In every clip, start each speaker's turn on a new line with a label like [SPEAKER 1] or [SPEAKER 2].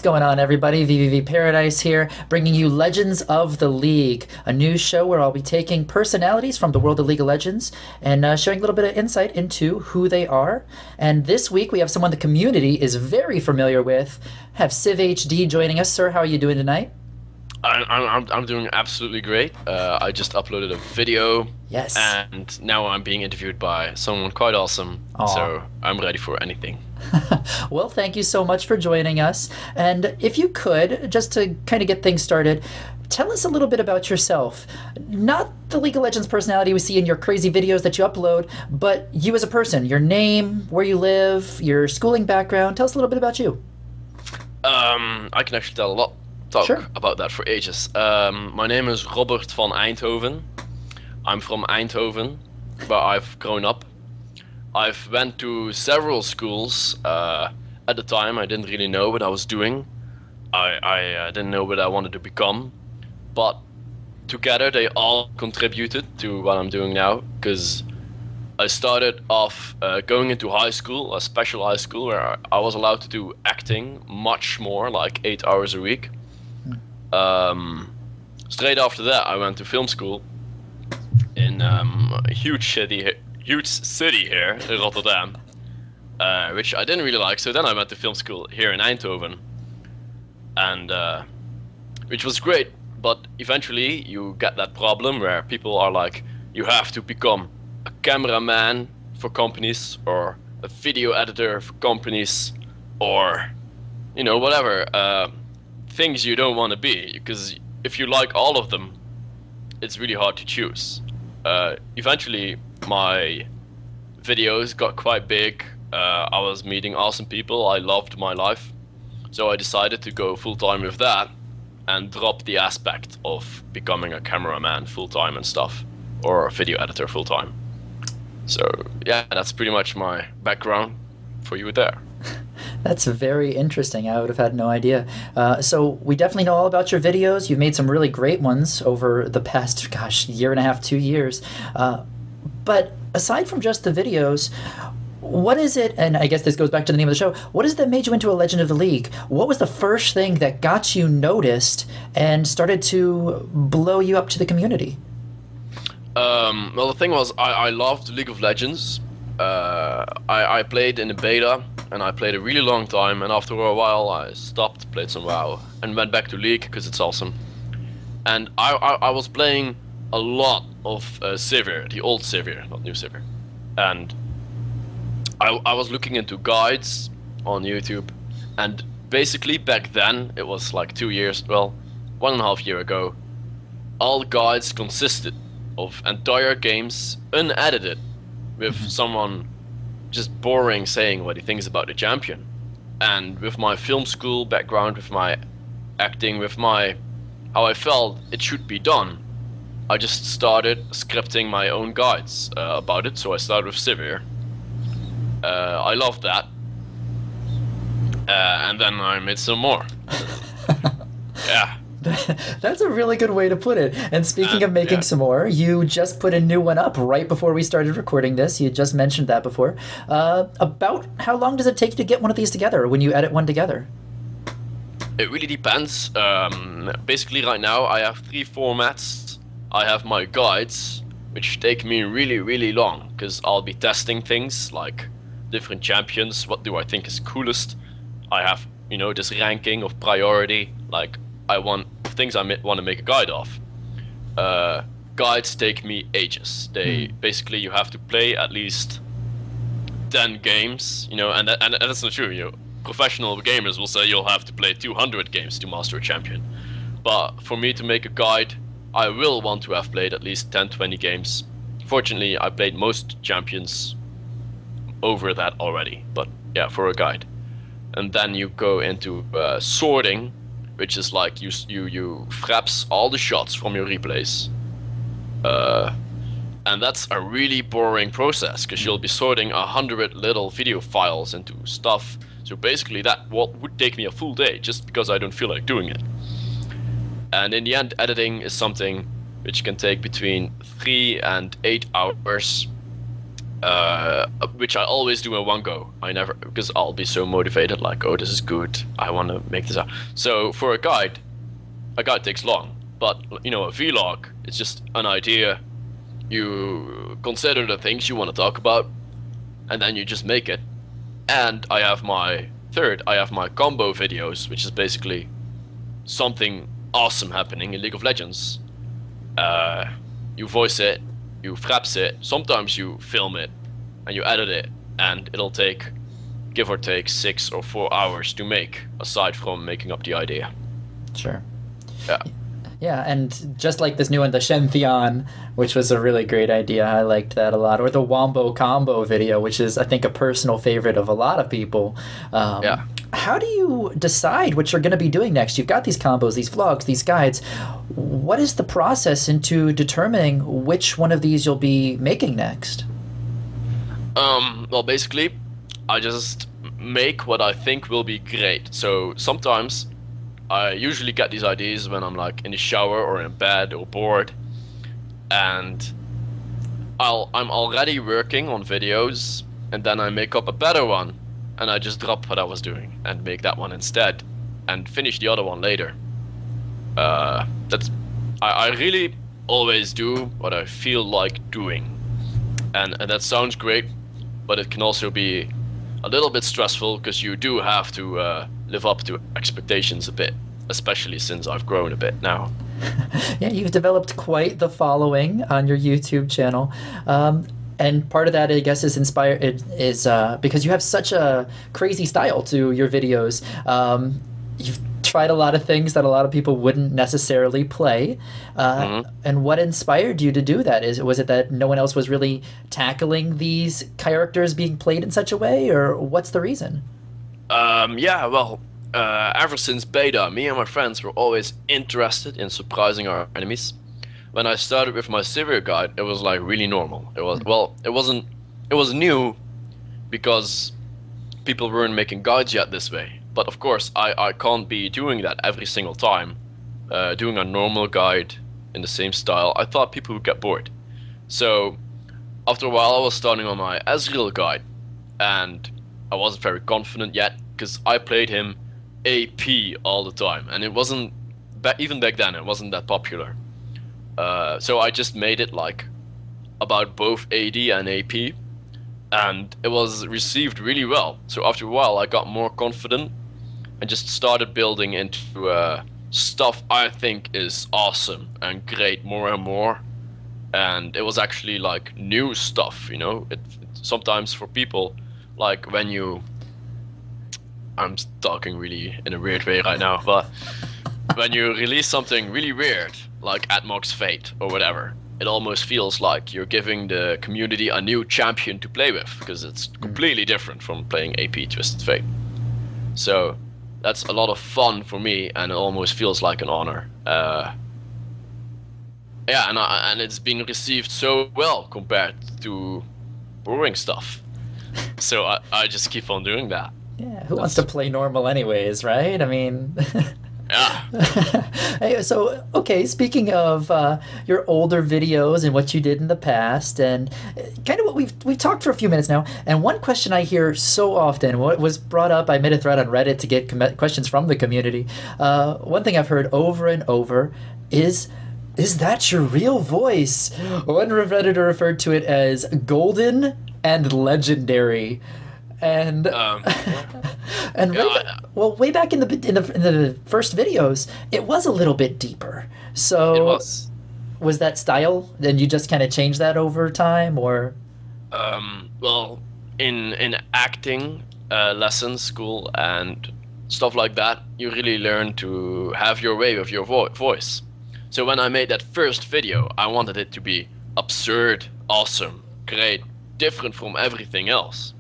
[SPEAKER 1] going on, everybody? VVV Paradise here, bringing you Legends of the League, a new show where I'll be taking personalities from the world of League of Legends and showing a little bit of insight into who they are. And this week we have someone the community is very familiar with. Have Siv HD joining us. Sir, how are you doing tonight?
[SPEAKER 2] I'm doing absolutely great. I just uploaded a video.
[SPEAKER 1] Yes.
[SPEAKER 2] And now I'm being interviewed by someone quite awesome.
[SPEAKER 1] Aww.
[SPEAKER 2] So I'm ready for anything.
[SPEAKER 1] Well, thank you so much for joining us. And if you could, just to kind of get things started, tell us a little bit about yourself. Not the League of Legends personality we see in your crazy videos that you upload, but you as a person, your name, where you live, your schooling background. Tell us a little bit about you.
[SPEAKER 2] I can actually tell a lot. Talk about that for ages. My name is Robert van Eindhoven. I'm from Eindhoven, where I've grown up. I've went to several schools. At the time, I didn't really know what I was doing. I didn't know what I wanted to become. But together, they all contributed to what I'm doing now. Because I started off going into high school, a special high school, where I was allowed to do acting much more, like 8 hours a week. Straight after that, I went to film school in a huge city here in Rotterdam, which I didn't really like. So then I went to film school here in Eindhoven, and which was great. But eventually, you get that problem where people are like, you have to become a cameraman for companies, or a video editor for companies, or you know, whatever. Things you don't want to be, because if you like all of them, it's really hard to choose. Eventually, my videos got quite big. I was meeting awesome people. I loved my life. So I decided to go full-time with that and drop the aspect of becoming a cameraman full-time and stuff, or a video editor full-time. So yeah, that's pretty much my background for you there.
[SPEAKER 1] That's very interesting. I would have had no idea. So we definitely know all about your videos. You've made some really great ones over the past, gosh, year and a half, 2 years. But aside from just the videos, what is it, and I guess this goes back to the name of the show, what is it that made you into a Legend of the League? What was the first thing that got you noticed and started to blow you up to the community?
[SPEAKER 2] Well, the thing was, I loved League of Legends. I played in the beta, and I played a really long time, and after a while I stopped, played some WoW, and went back to League because it's awesome. And I was playing a lot of Sivir, the old Sivir, not new Sivir. And I was looking into guides on YouTube, and basically back then, it was like 2 years, well, 1.5 years ago, all guides consisted of entire games unedited, with someone just boring saying what he thinks about the champion. And with my film school background, with my acting, with my how I felt it should be done, I just started scripting my own guides about it. So I started with Sivir. I loved that, and then I made some more. Yeah.
[SPEAKER 1] That's a really good way to put it. And speaking of making some more, you just put a new one up right before we started recording this. You just mentioned that before. About how long does it take you to get one of these together when you edit one together?
[SPEAKER 2] It really depends. Basically right now I have 3 formats. I have my guides, which take me really, really long, because I'll be testing things like different champions. What do I think is coolest? I have, you know, this ranking of priority, like I want things I want to make a guide of. Guides take me ages. They basically, you have to play at least 10 games, you know, and that's not true. You know, professional gamers will say you'll have to play 200 games to master a champion. But for me to make a guide, I will want to have played at least 10-20 games. Fortunately, I played most champions over that already, but yeah, for a guide. And then you go into sorting, which is like you fraps all the shots from your replays. And that's a really boring process, because you'll be sorting 100 little video files into stuff. So basically that would take me a full day, just because I don't feel like doing it. And in the end, editing is something which can take between 3 and 8 hours. which I always do in one go. I never, because I'll be so motivated, like, oh, this is good, I want to make this up. So for a guide takes long, but you know, a vlog, it's just an idea. You consider the things you want to talk about, and then you just make it. And I have my combo videos, which is basically something awesome happening in League of Legends. You voice it, you fraps it, sometimes you film it, and you edit it, and it'll take, give or take, 6 or 4 hours to make, aside from making up the idea.
[SPEAKER 1] Sure.
[SPEAKER 2] Yeah.
[SPEAKER 1] Yeah, and just like this new one, the Shentheon, which was a really great idea. I liked that a lot. Or the Wombo Combo video, which is, I think, a personal favorite of a lot of people.
[SPEAKER 2] Yeah.
[SPEAKER 1] How do you decide what you're going to be doing next? You've got these combos, these vlogs, these guides. What is the process into determining which one of these you'll be making next?
[SPEAKER 2] Well, basically, I just make what I think will be great. So sometimes I usually get these ideas when I'm like in the shower or in bed or bored, and I'm already working on videos, and then I make up a better one, and I just drop what I was doing and make that one instead, and finish the other one later. I really always do what I feel like doing, and that sounds great, but it can also be a little bit stressful because you do have to live up to expectations a bit, especially since I've grown a bit now.
[SPEAKER 1] Yeah, you've developed quite the following on your YouTube channel. And part of that, I guess, is because you have such a crazy style to your videos. You've tried a lot of things that a lot of people wouldn't necessarily play. And what inspired you to do that? Was it that no one else was really tackling these characters being played in such a way, or what's the reason?
[SPEAKER 2] Yeah, well, ever since beta, me and my friends were always interested in surprising our enemies. When I started with my Sivir guide, it was like really normal. It was, well, it was new because people weren't making guides yet this way. But of course, I can't be doing that every single time. Doing a normal guide in the same style, I thought people would get bored. So after a while, I was starting on my Ezreal guide, and I wasn't very confident yet because I played him AP all the time, and it wasn't, even back then, it wasn't that popular. So I just made it like about both AD and AP, and it was received really well. So after a while, I got more confident and just started building into stuff I think is awesome and great more and more. And it was actually like new stuff, you know. Sometimes for people, like when you, I'm talking really in a weird way right now, but when you release something really weird, like Atmog's Fate or whatever, it almost feels like you're giving the community a new champion to play with, because it's completely different from playing AP Twisted Fate. So that's a lot of fun for me, and it almost feels like an honor. Yeah, and it's been received so well compared to boring stuff. So I just keep on doing that.
[SPEAKER 1] Yeah, who wants to play normal anyways, right? I mean...
[SPEAKER 2] Yeah.
[SPEAKER 1] Hey, so, okay, speaking of your older videos and what you did in the past, and kind of what we've talked for a few minutes now, and one question I hear so often, what was brought up, I made a thread on Reddit to get questions from the community. One thing I've heard over and over is that your real voice? One Redditor referred to it as golden and legendary. And and yeah, way back in the first videos, it was a little bit deeper. So was that style? Then you just kind of changed that over time, or?
[SPEAKER 2] Well, in acting lessons, school, and stuff like that, you really learn to have your way with your voice. So when I made that first video, I wanted it to be absurd, awesome, great, different from everything else.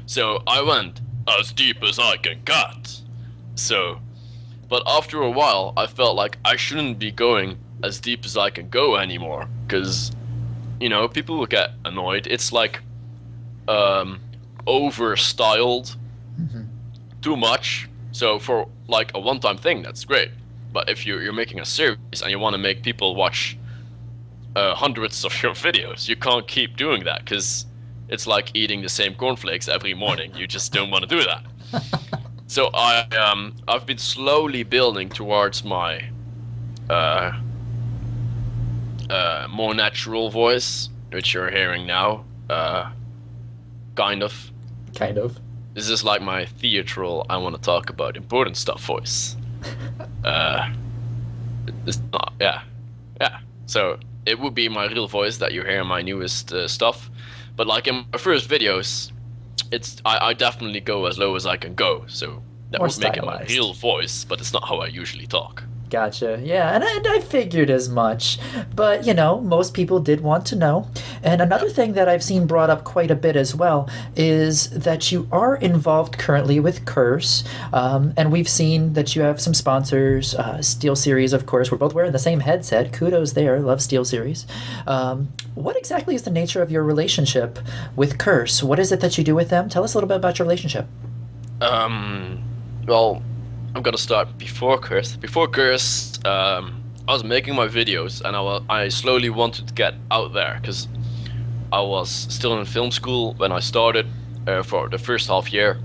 [SPEAKER 2] So I went as deep as I can cut. So, but after a while, I felt like I shouldn't be going as deep as I can go anymore, because, you know, people will get annoyed. It's like over-styled too much. So for like a one-time thing, that's great. But if you're making a series and you want to make people watch hundreds of your videos, you can't keep doing that, because it's like eating the same cornflakes every morning. You just don't want to do that. So I've been slowly building towards my more natural voice, which you're hearing now. Kind of.
[SPEAKER 1] Kind of.
[SPEAKER 2] This is like my theatrical, I want to talk about important stuff voice. It's not, yeah. So it would be my real voice that you hear in my newest stuff. But like in my first videos, I definitely go as low as I can go. So that would make it my real voice, but it's not how I usually talk.
[SPEAKER 1] Gotcha. Yeah, and I figured as much. But, you know, most people did want to know. And another thing that I've seen brought up quite a bit as well is that you are involved currently with Curse. And we've seen that you have some sponsors. SteelSeries, of course. We're both wearing the same headset. Kudos there. Love SteelSeries. What exactly is the nature of your relationship with Curse? What is it that you do with them? Tell us a little bit about your relationship.
[SPEAKER 2] Well, I'm gonna start before Curse. Before Curse, I was making my videos, and I slowly wanted to get out there because I was still in film school when I started for the first half year,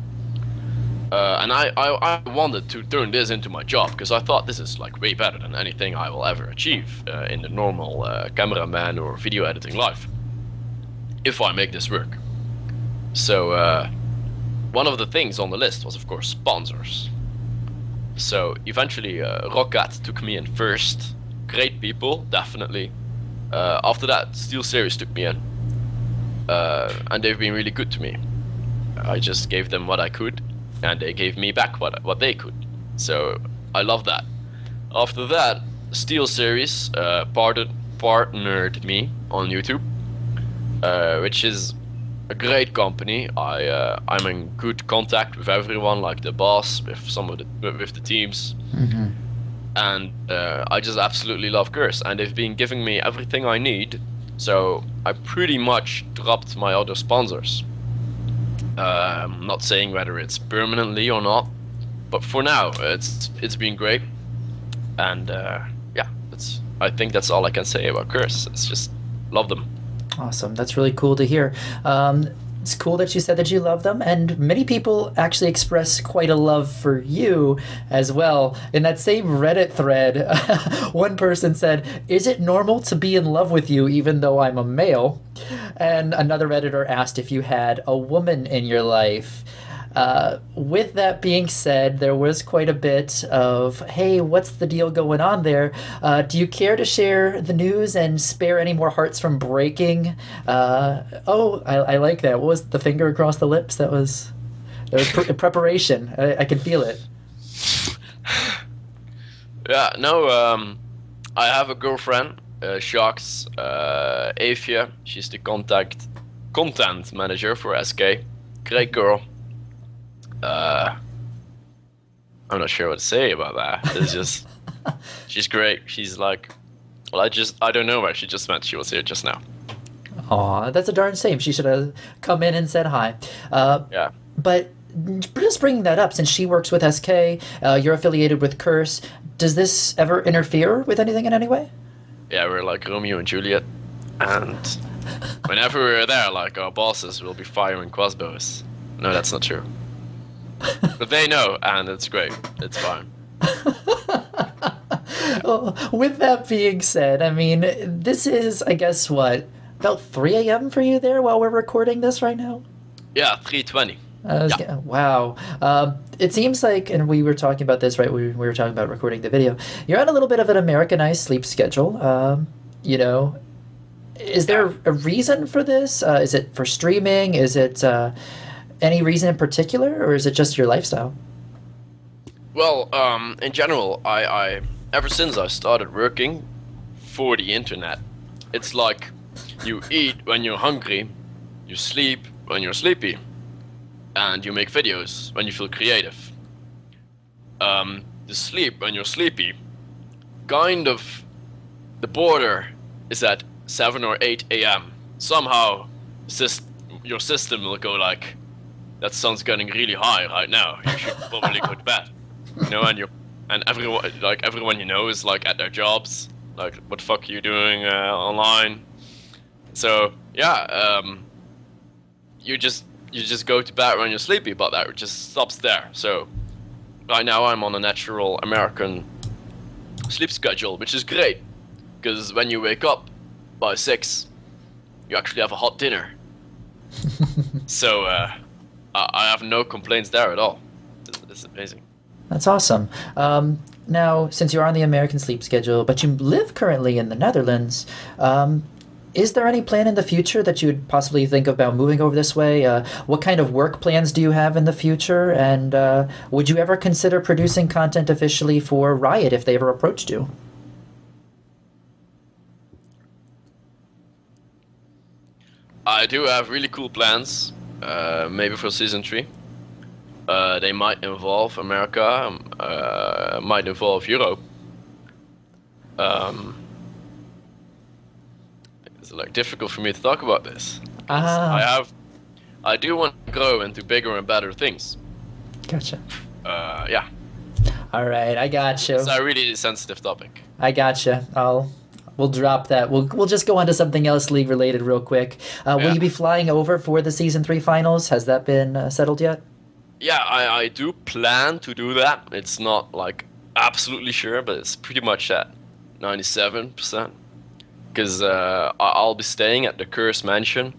[SPEAKER 2] and I wanted to turn this into my job because I thought this is like way better than anything I will ever achieve in the normal cameraman or video editing life if I make this work. So one of the things on the list was, of course, sponsors. So eventually Rocket took me in first. Great people, definitely. After that, SteelSeries took me in. And they've been really good to me. I just gave them what I could, and they gave me back what they could. So I love that. After that, SteelSeries partnered me on YouTube, which is a great company. I'm in good contact with everyone, like the boss, with the teams, and I just absolutely love Curse, and they've been giving me everything I need. So I pretty much dropped my other sponsors. I'm not saying whether it's permanently or not, but for now it's been great, and yeah, I think that's all I can say about Curse. It's just love them.
[SPEAKER 1] Awesome. That's really cool to hear. It's cool that you said that you love them, and many people actually express quite a love for you as well. In that same Reddit thread, one person said, "Is it normal to be in love with you even though I'm a male?" And another Redditor asked if you had a woman in your life. With that being said, there was quite a bit of, hey, what's the deal going on there? Do you care to share the news and spare any more hearts from breaking? Oh, I like that. What was the finger across the lips? That was preparation. I can feel it.
[SPEAKER 2] Yeah, no, I have a girlfriend, Sjokz, Avia. She's the content manager for SK. Great girl. I'm not sure what to say about that. It's just, she's great. She's like, well, I don't know where she just met. She was here just now.
[SPEAKER 1] Aw, that's a darn shame. She should have come in and said hi.
[SPEAKER 2] Yeah.
[SPEAKER 1] But just bringing that up, since she works with SK, you're affiliated with Curse, does this ever interfere with anything in any way?
[SPEAKER 2] Yeah, we're like Romeo and Juliet, and whenever we're there, like, our bosses will be firing crossbows. No, that's not true. But they know, and it's great. It's fine.
[SPEAKER 1] Well, with that being said, I mean, this is, I guess, what, about 3 a.m. for you there while we're recording this right now?
[SPEAKER 2] Yeah, 3:20.
[SPEAKER 1] Yeah. Wow. It seems like, and we were talking about this, right? We were talking about recording the video. You're on a little bit of an Americanized sleep schedule. You know, is there a reason for this? Is it for streaming? Is it any reason in particular, or is it just your lifestyle?
[SPEAKER 2] Well, in general, I ever since I started working for the internet, it's like you eat when you're hungry, you sleep when you're sleepy, and you make videos when you feel creative. The sleep when you're sleepy, kind of, the border is at 7 or 8 a.m. Somehow, your system will go like, that sun's getting really high right now. You should probably go to bed. You know, and everyone you know is like at their jobs. Like, what the fuck are you doing online? So yeah, you just go to bed when you're sleepy, but that just stops there. So right now I'm on a natural American sleep schedule, which is great, because when you wake up by 6, you actually have a hot dinner. So I have no complaints there at all. It's amazing.
[SPEAKER 1] That's awesome. Now, since you're on the American sleep schedule, but you live currently in the Netherlands, is there any plan in the future that you would possibly think about moving over this way? What kind of work plans do you have in the future? And would you ever consider producing content officially for Riot if they ever approached you?
[SPEAKER 2] I do have really cool plans, maybe for Season 3. They might involve America, might involve Europe. It's like difficult for me to talk about this. I do want to grow into bigger and better things.
[SPEAKER 1] Gotcha.
[SPEAKER 2] Yeah.
[SPEAKER 1] All right, I gotcha.
[SPEAKER 2] It's a really sensitive topic.
[SPEAKER 1] I gotcha. We'll drop that. We'll just go on to something else league related real quick. Will you be flying over for the Season 3 finals? Has that been settled yet?
[SPEAKER 2] Yeah, I do plan to do that. It's not like absolutely sure, but it's pretty much at 97%. Because I'll be staying at the Curse mansion,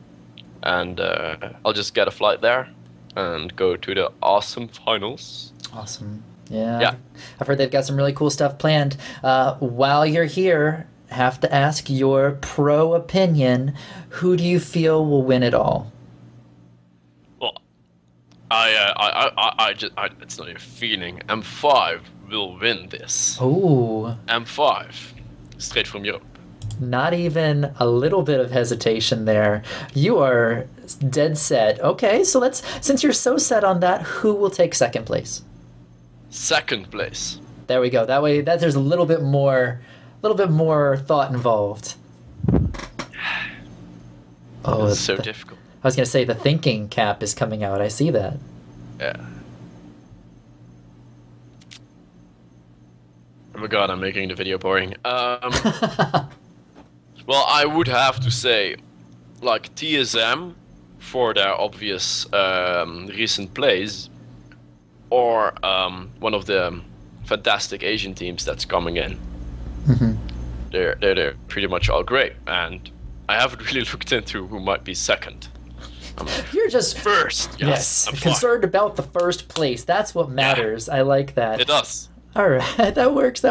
[SPEAKER 2] and I'll just get a flight there and go to the awesome finals.
[SPEAKER 1] Awesome. Yeah. I've heard they've got some really cool stuff planned. While you're here, have to ask your pro opinion. Who do you feel will win it all?
[SPEAKER 2] Well, it's not a feeling. M5 will win this.
[SPEAKER 1] Oh.
[SPEAKER 2] M5, straight from Europe.
[SPEAKER 1] Not even a little bit of hesitation there. You are dead set. Okay, so since you're so set on that, who will take second place?
[SPEAKER 2] Second place.
[SPEAKER 1] There we go. That way, there's a little bit more thought involved. Oh,
[SPEAKER 2] it's so difficult.
[SPEAKER 1] I was gonna say the thinking cap is coming out. I see that.
[SPEAKER 2] Yeah. Oh my god, I'm making the video boring. Well, I would have to say, like, TSM for their obvious recent plays, or one of the fantastic Asian teams that's coming in.
[SPEAKER 1] Mm-hmm.
[SPEAKER 2] They're pretty much all great, and I haven't really looked into who might be second.
[SPEAKER 1] You're just
[SPEAKER 2] first.
[SPEAKER 1] Yes, concerned about the first place. That's what matters. Yeah. I like that.
[SPEAKER 2] It does.
[SPEAKER 1] All right, that works.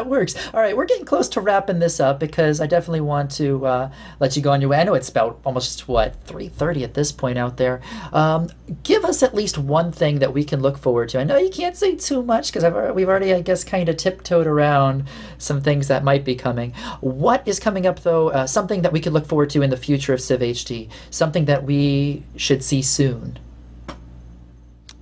[SPEAKER 1] All right, we're getting close to wrapping this up because I definitely want to let you go on your way. I know it's about almost, 3:30 at this point out there. Give us at least one thing that we can look forward to. I know you can't say too much because we've already, I guess, kind of tiptoed around some things that might be coming. What is coming up, though? Something that we could look forward to in the future of Siv HD? Something that we should see soon?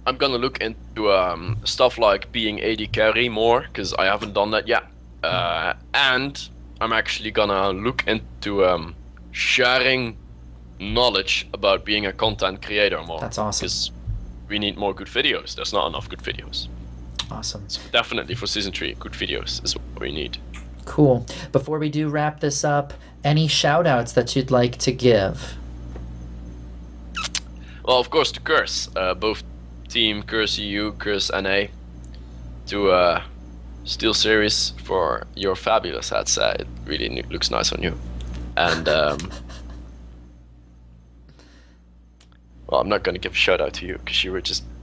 [SPEAKER 2] I'm gonna look into stuff like being AD carry more, because I haven't done that yet. And I'm actually gonna look into sharing knowledge about being a content creator more.
[SPEAKER 1] That's awesome.
[SPEAKER 2] Because we need more good videos. There's not enough good videos.
[SPEAKER 1] Awesome.
[SPEAKER 2] So definitely for Season 3, good videos is what we need.
[SPEAKER 1] Cool. Before we do wrap this up, any shoutouts that you'd like to give?
[SPEAKER 2] Well, of course, to Curse. Both Team Curse EU, Curse NA, to Steel Series for your fabulous hats. It really looks nice on you. And well, I'm not gonna give a shout out to you because you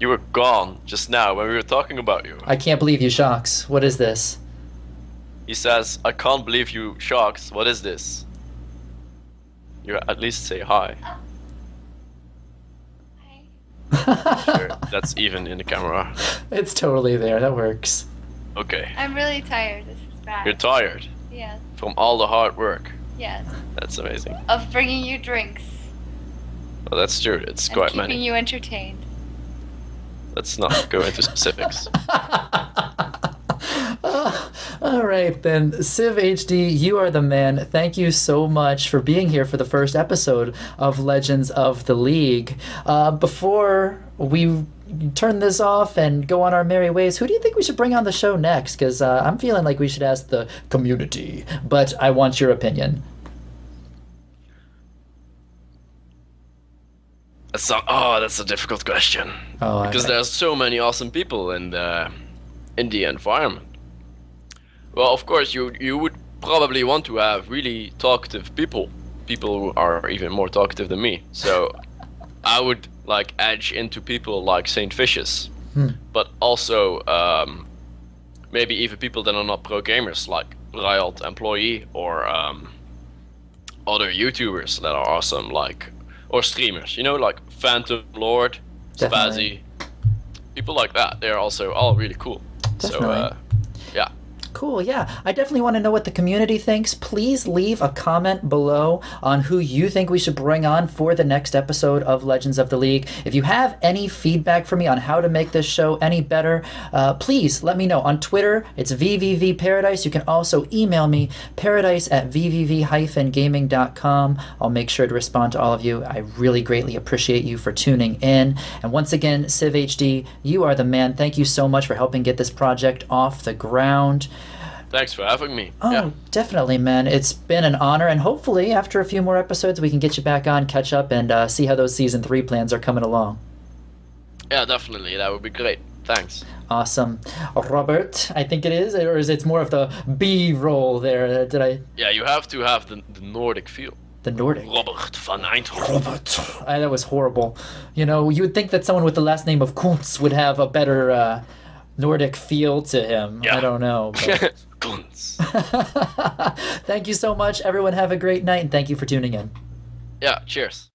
[SPEAKER 2] were gone just now when we were talking about you.
[SPEAKER 1] I can't believe you, Sjokz. What is this?
[SPEAKER 2] He says, "I can't believe you, Sjokz. What is this?" You at least say hi. Sure, that's even in the camera.
[SPEAKER 1] It's totally there. That works.
[SPEAKER 2] Okay.
[SPEAKER 3] I'm really tired. This is bad.
[SPEAKER 2] You're tired?
[SPEAKER 3] Yes.
[SPEAKER 2] From all the hard work?
[SPEAKER 3] Yes.
[SPEAKER 2] That's amazing.
[SPEAKER 3] Of bringing you drinks.
[SPEAKER 2] Well, that's true. It's
[SPEAKER 3] and
[SPEAKER 2] quite
[SPEAKER 3] keeping
[SPEAKER 2] many.
[SPEAKER 3] you entertained.
[SPEAKER 2] Let's not go into specifics.
[SPEAKER 1] All right, then. Siv HD, you are the man. Thank you so much for being here for the first episode of Legends of the League. Before we turn this off and go on our merry ways, who do you think we should bring on the show next? Because I'm feeling like we should ask the community, but I want your opinion.
[SPEAKER 2] That's a difficult question.
[SPEAKER 1] Oh,
[SPEAKER 2] Because there's so many awesome people in the environment. Well, of course, you would probably want to have really talkative people who are even more talkative than me. So I would like edge into people like Saint Vicious, but also maybe even people that are not pro gamers, like Riot employee or other YouTubers that are awesome, like, or streamers, you know, like Phantom Lord,
[SPEAKER 1] Definitely.
[SPEAKER 2] Spazzy, people like that. They're also all really cool.
[SPEAKER 1] Definitely.
[SPEAKER 2] So yeah.
[SPEAKER 1] Cool, yeah. I definitely want to know what the community thinks. Please leave a comment below on who you think we should bring on for the next episode of Legends of the League. If you have any feedback for me on how to make this show any better, please let me know. On Twitter, it's VVVParadise. You can also email me, paradise@vvv-gaming.com. I'll make sure to respond to all of you. I really greatly appreciate you for tuning in. And once again, Siv HD, you are the man. Thank you so much for helping get this project off the ground.
[SPEAKER 2] Thanks for having me.
[SPEAKER 1] Oh,
[SPEAKER 2] Yeah.
[SPEAKER 1] definitely, man. It's been an honor, and hopefully after a few more episodes we can get you back on, catch up, and see how those Season 3 plans are coming along.
[SPEAKER 2] Yeah, definitely. That would be great. Thanks.
[SPEAKER 1] Awesome. Robert, I think it is, or is it more of the B role there? Did I...
[SPEAKER 2] Yeah, you have to have the Nordic feel.
[SPEAKER 1] The Nordic.
[SPEAKER 2] Robert van Eindhoven.
[SPEAKER 1] Robert. That was horrible. You know, you would think that someone with the last name of Kuntz would have a better Nordic feel to him.
[SPEAKER 2] Yeah.
[SPEAKER 1] I don't know. But...
[SPEAKER 2] Guns.
[SPEAKER 1] Thank you so much. Everyone have a great night, and thank you for tuning in.
[SPEAKER 2] Yeah, cheers.